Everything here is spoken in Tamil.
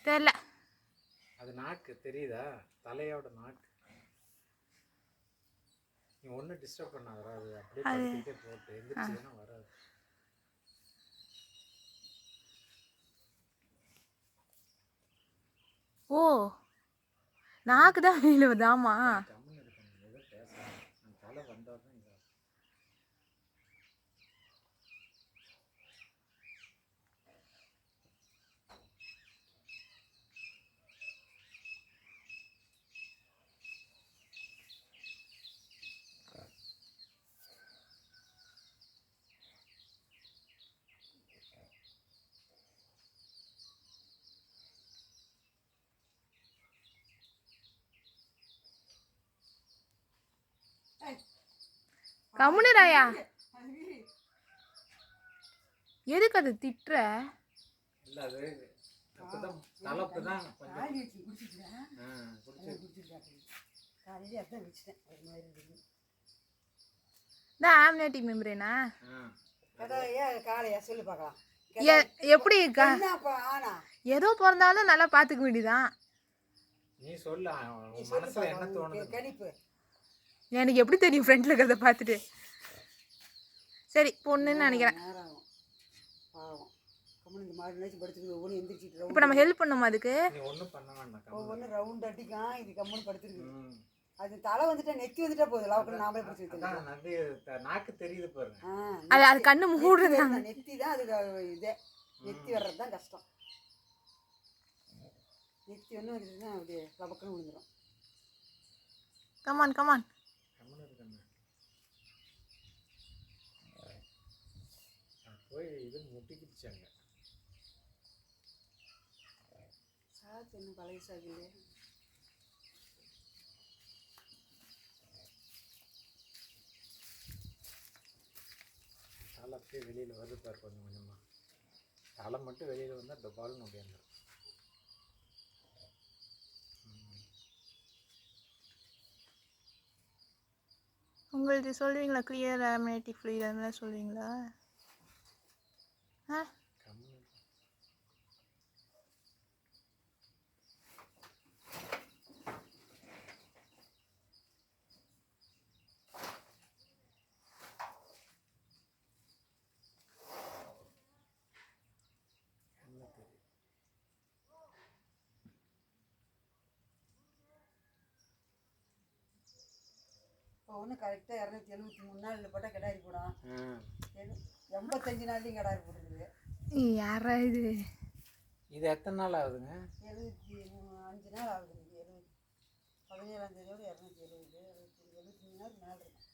தெரியல. அது நாக்கு தெரியுதா? தலையோட நாக்கு. நீ ஒன்றும் டிஸ்டர்ப் பண்ண வராது. அப்படியே படுத்துக்கிட்டே போட்டு எந்திரிச்சிங்கன்னா வராது. ஓ, நாக்கு தான் வெளியில் வருது. ஆமா, கம்முன்னு இருக்கணும், ஏதோ பேசணும். அந்த தலை வந்தால் தான் இதாக. கம்முனுராயா. எதுக்கு அது திட்டுற? இல்லை அது அப்பதான் தலைப்புதான் ஆம்னியோட்டிக் மெம்பரேனா? சொல்லு பார்க்கலாம். எப்படி ஏதோ பிறந்தாலும் நல்லா பார்த்துக்க வேண்டியதான். நீ சொல்ல மனசுல என்ன தோணுது? கணிப்பு எனக்கு எப்படி தெரியும் ஃப்ரெண்ட்ல இருக்கிறத பார்த்துட்டு? சரி, பொண்ணுன்னு நினைக்கிறேன். இப்போ நம்ம ஹெல்ப் பண்ணுமா அதுக்கு? ஒவ்வொன்று ரவுண்ட் அடிக்கான். இது கம்முன்னு படுத்துருக்கு. அது தலை வந்துட்டா நெத்தி வந்துட்டா போகுது. லவக்கல் நாமளே பிடிச்சி நாக்கு தெரியுது பாருங்க. அது கண்ணு மூடுறது. நெத்தி தான் அது இதே. நெத்தி வர்றது தான் கஷ்டம். நெத்தி ஒன்று வந்துட்டுன்னா அப்படியே லவக்கன்னு விழுந்துடும். Come on come on. போய் இது முட்டிக்கிடுச்சாங்க. சாத்து இன்னும் பழைய சாகுது. தலை அப்படியே வெளியில் வருது பாரு கொஞ்சம் கொஞ்சமாக. தலை மட்டும் வெளியில் வந்தால் டபால்னு முடியாது. உங்களுக்கு சொல்லுவீங்களா? கிளியர் ஆம்னியோட்டிக் ஃப்ளூயிட் அதெல்லாம் சொல்லுவீங்களா? ஆ, ஒன்று கரெக்டாக 273 நாள் போட்டால் கிடாரி போடும். 85 நாள்லையும் கிடாரி போட்டுருக்குது. யாரா இது? இது எத்தனை நாள் ஆகுதுங்க? 75 நாள் ஆகுது. 17ஆம் தேதியோட 270 75 நாள் மேலே இருக்கும்.